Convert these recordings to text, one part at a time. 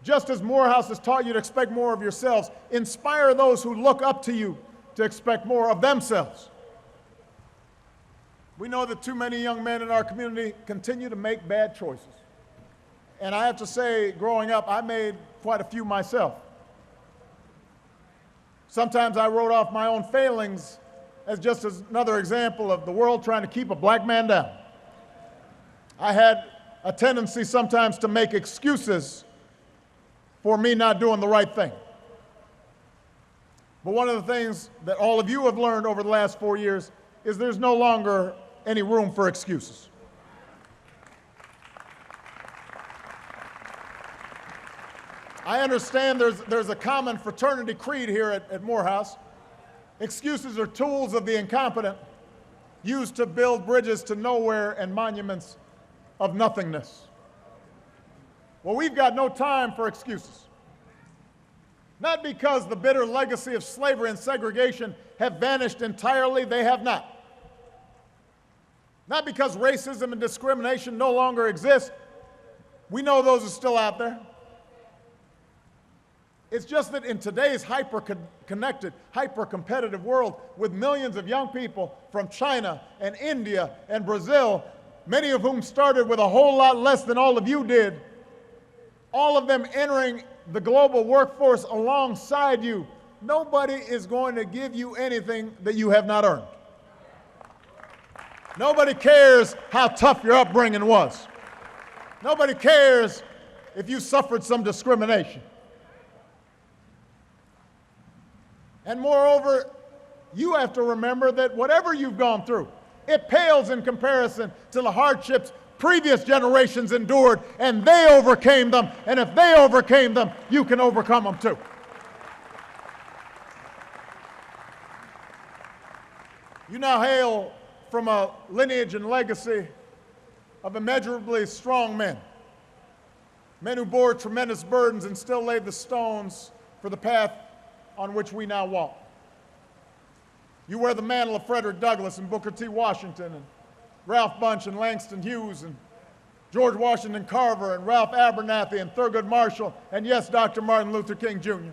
Just as Morehouse has taught you to expect more of yourselves, inspire those who look up to you to expect more of themselves. We know that too many young men in our community continue to make bad choices. And I have to say, growing up, I made quite a few myself. Sometimes I wrote off my own failings as just another example of the world trying to keep a black man down. I had a tendency sometimes to make excuses for me not doing the right thing. But one of the things that all of you have learned over the last 4 years is there's no longer any room for excuses. I understand there's a common fraternity creed here at Morehouse. Excuses are tools of the incompetent, used to build bridges to nowhere and monuments of nothingness. Well, we've got no time for excuses. Not because the bitter legacy of slavery and segregation have vanished entirely, they have not. Not because racism and discrimination no longer exist. We know those are still out there. It's just that in today's hyper-connected, hyper-competitive world with millions of young people from China and India and Brazil, many of whom started with a whole lot less than all of you did, all of them entering the global workforce alongside you, nobody is going to give you anything that you have not earned. Nobody cares how tough your upbringing was. Nobody cares if you suffered some discrimination. And moreover, you have to remember that whatever you've gone through, it pales in comparison to the hardships previous generations endured, and they overcame them. And if they overcame them, you can overcome them too. You now hail from a lineage and legacy of immeasurably strong men, men who bore tremendous burdens and still laid the stones for the path on which we now walk. You wear the mantle of Frederick Douglass and Booker T. Washington and Ralph Bunche and Langston Hughes and George Washington Carver and Ralph Abernathy and Thurgood Marshall and, yes, Dr. Martin Luther King Jr.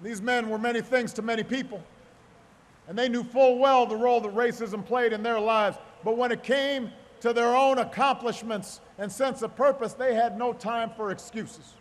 These men were many things to many people, and they knew full well the role that racism played in their lives. But when it came to their own accomplishments and sense of purpose, they had no time for excuses.